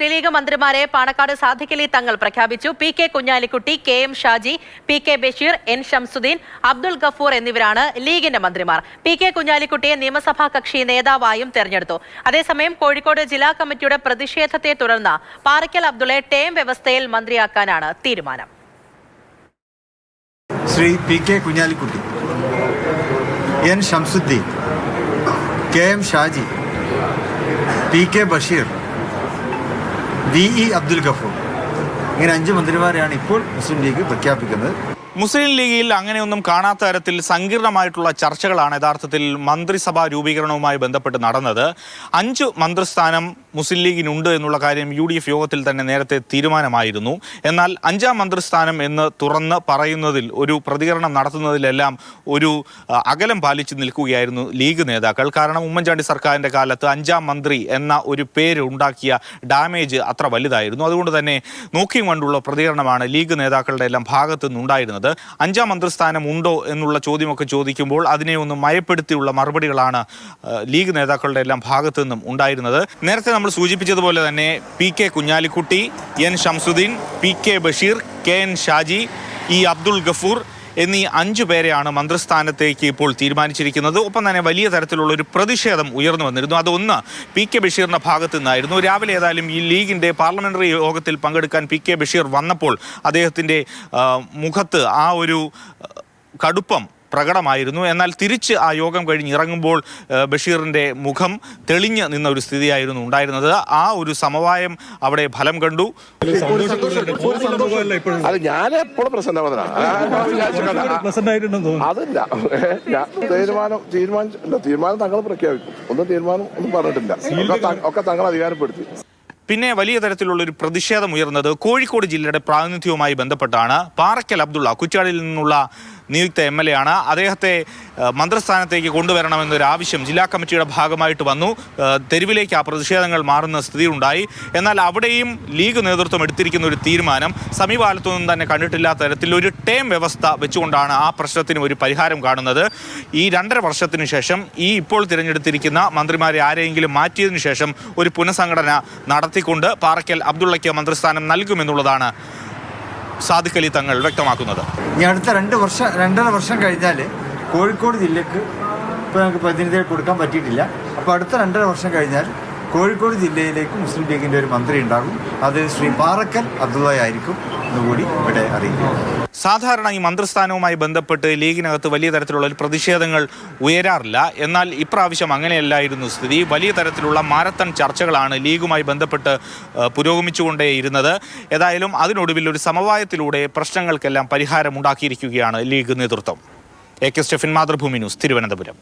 League മന്ത്രിമാരെ പാണക്കാട് സാദിഖ് അലി തങ്ങൾ പ്രഖ്യാപിച്ചു. P K Kunhalikutty, K M Shaji, P K Basheer, N Shamsuddin, Abdul Gafoor എന്നിവരാണ് ലീഗിന്റെ മന്ത്രിമാർ. പി കെ കുഞ്ഞാലിക്കുട്ടിയെ നിയമസഭാ കക്ഷി നേതാവായും തെരഞ്ഞെടുത്തു. അതേസമയം കോഴിക്കോട് ജില്ലാ കമ്മിറ്റിയുടെ പ്രതിഷേധത്തെ തുടർന്ന് പാറയ്ക്കൽ അബ്ദുള്ളയെ ടേം വ്യവസ്ഥയിൽ മന്ത്രിയാക്കാനാണ് തീരുമാനം. Shri P K Kunhalikutty, N Shamsuddin, K M Shaji, P K Basheer, Abdul Gafoor ഇങ്ങനെ 5 മന്ത്രിമാരെയാണ് ഇപ്പോൾ മുസ്ലിം ലീഗ് പ്രഖ്യാപിക്കുന്നത്. മുസ്ലിം ലീഗിൽ അങ്ങനെയൊന്നും കാണാത്ത തരത്തിൽ സങ്കീർണമായിട്ടുള്ള ചർച്ചകളാണ് യഥാർത്ഥത്തിൽ മന്ത്രിസഭാ രൂപീകരണവുമായി ബന്ധപ്പെട്ട് നടന്നത്. 5 മന്ത്രിസ്ഥാനം മുസ്ലിം ലീഗിനുണ്ട് എന്നുള്ള കാര്യം UDF യോഗത്തിൽ തന്നെ നേരത്തെ തീരുമാനമായിരുന്നു. എന്നാൽ 5ാം മന്ത്രിസ്ഥാനം എന്ന് തുറന്ന് പറയുന്നതിൽ, ഒരു പ്രതികരണം നടത്തുന്നതിലെല്ലാം ഒരു അകലം പാലിച്ചു നിൽക്കുകയായിരുന്നു ലീഗ് നേതാക്കൾ. കാരണം ഉമ്മൻചാണ്ടി സർക്കാരിൻ്റെ കാലത്ത് 5ാം മന്ത്രി എന്ന ഒരു പേര് ഉണ്ടാക്കിയ ഡാമേജ് അത്ര വലുതായിരുന്നു. അതുകൊണ്ട് തന്നെ നോക്കിയും കണ്ടുള്ള പ്രതികരണമാണ് ലീഗ് നേതാക്കളുടെ എല്ലാം ഭാഗത്തു നിന്നുണ്ടായിരുന്നത്. 5ാം മന്ത്രിസ്ഥാനം ഉണ്ടോ എന്നുള്ള ചോദ്യമൊക്കെ ചോദിക്കുമ്പോൾ അതിനെ ഒന്ന് മയപ്പെടുത്തിയുള്ള മറുപടികളാണ് ലീഗ് നേതാക്കളുടെ എല്ലാം ഭാഗത്തു നിന്നും ഉണ്ടായിരുന്നത്. നേരത്തെ നമ്മൾ സൂചിപ്പിച്ചതുപോലെ തന്നെ P K Kunhalikutty, N Shamsuddin, P K Basheer, K N Shaji, Abdul Gafoor എന്നീ 5 പേരെയാണ് മന്ത്രിസ്ഥാനത്തേക്ക് ഇപ്പോൾ തീരുമാനിച്ചിരിക്കുന്നത്. ഒപ്പം തന്നെ വലിയ തരത്തിലുള്ള ഒരു പ്രതിഷേധം ഉയർന്നു വന്നിരുന്നു. അതൊന്ന് പി കെ ബഷീറിൻ്റെ ഭാഗത്തു നിന്നായിരുന്നു. രാവിലെ ഏതായാലും ഈ ലീഗിൻ്റെ പാർലമെൻ്ററി യോഗത്തിൽ പങ്കെടുക്കാൻ പി കെ ബഷീർ വന്നപ്പോൾ അദ്ദേഹത്തിൻ്റെ മുഖത്ത് ആ ഒരു കടുപ്പം പ്രകടമായിരുന്നു. എന്നാൽ തിരിച്ച് ആ യോഗം കഴിഞ്ഞ് ഇറങ്ങുമ്പോൾ ബഷീറിൻ്റെ മുഖം തെളിഞ്ഞ് നിന്ന ഒരു സ്ഥിതിയായിരുന്നു ഉണ്ടായിരുന്നത്. ആ ഒരു സമവായം അവിടെ ഫലം കണ്ടു. അത് ഞാൻ എപ്പോഴും പ്രസന്നവനാണ്. അതല്ല, തീരുമാനം തങ്ങൾ പ്രഖ്യാപിക്കും. ഒന്നും പറഞ്ഞിട്ടില്ല. ഒക്കെ തങ്ങൾ അധികാരപ്പെടുത്തി. പിന്നെ വലിയ തരത്തിലുള്ളൊരു പ്രതിഷേധം ഉയർന്നത് കോഴിക്കോട് ജില്ലയുടെ പ്രാതിനിധ്യവുമായി ബന്ധപ്പെട്ടാണ്. പാറയ്ക്കൽ അബ്ദുള്ള കുറ്റ്യാടിയിൽ നിന്നുള്ള നിയുക്ത MLA ആണ്. അദ്ദേഹത്തെ മന്ത്രിസ്ഥാനത്തേക്ക് കൊണ്ടുവരണമെന്നൊരു ആവശ്യം ജില്ലാ കമ്മിറ്റിയുടെ ഭാഗമായിട്ട് വന്നു. തെരുവിലേക്ക് ആ പ്രതിഷേധങ്ങൾ മാറുന്ന സ്ഥിതി ഉണ്ടായി. എന്നാൽ അവിടെയും ലീഗ് നേതൃത്വം എടുത്തിരിക്കുന്ന ഒരു തീരുമാനം സമീപകാലത്തൊന്നും തന്നെ കണ്ടിട്ടില്ലാത്ത തരത്തിൽ ഒരു ടേം വ്യവസ്ഥ വെച്ചുകൊണ്ടാണ് ആ പ്രശ്നത്തിന് ഒരു പരിഹാരം കാണുന്നത്. ഈ 2.5 വർഷത്തിന് ശേഷം ഇപ്പോൾ തിരഞ്ഞെടുത്തിരിക്കുന്ന മന്ത്രിമാരെ ആരെങ്കിലും മാറ്റിയതിനു ശേഷം ഒരു പുനഃസംഘടന നടത്തിക്കൊണ്ട് പാറയ്ക്കൽ അബ്ദുള്ളയ്ക്ക് മന്ത്രിസ്ഥാനം നൽകുമെന്നുള്ളതാണ് സാദിഖ് അലി തങ്ങൾ വ്യക്തമാക്കുന്നത്. ഇനി അടുത്ത 2.5 വർഷം കഴിഞ്ഞാൽ കോഴിക്കോട് ജില്ലക്ക് ഇപ്പോൾ ഞങ്ങൾക്ക് പ്രതിനിധിയെ കൊടുക്കാൻ പറ്റിയിട്ടില്ല. അപ്പോൾ അടുത്ത 2.5 വർഷം കഴിഞ്ഞാൽ കോഴിക്കോട് ജില്ലയിലേക്ക് മുസ്ലിം ലീഗിൻ്റെ ഒരു മന്ത്രി ഉണ്ടാകും. അത് ശ്രീ പാറയ്ക്കൽ അബ്ദുള്ള ആയിരിക്കും എന്നുകൂടി ഇവിടെ അറിയിക്കും. സാധാരണ ഈ മന്ത്രിസ്ഥാനവുമായി ബന്ധപ്പെട്ട് ലീഗിനകത്ത് വലിയ തരത്തിലുള്ള പ്രതിഷേധങ്ങൾ ഉയരാറില്ല. എന്നാൽ ഇപ്രാവശ്യം അങ്ങനെയല്ലായിരുന്നു സ്ഥിതി. വലിയ തരത്തിലുള്ള മാരത്തൺ ചർച്ചകളാണ് ലീഗുമായി ബന്ധപ്പെട്ട് പുരോഗമിച്ചുകൊണ്ടേയിരുന്നത്. ഏതായാലും അതിനൊടുവിൽ ഒരു സമവായത്തിലൂടെ പ്രശ്നങ്ങൾക്കെല്ലാം പരിഹാരമുണ്ടാക്കിയിരിക്കുകയാണ് ലീഗ് നേതൃത്വം. AK Stephin, Mathrubhumi news, Thiruvananthapuram.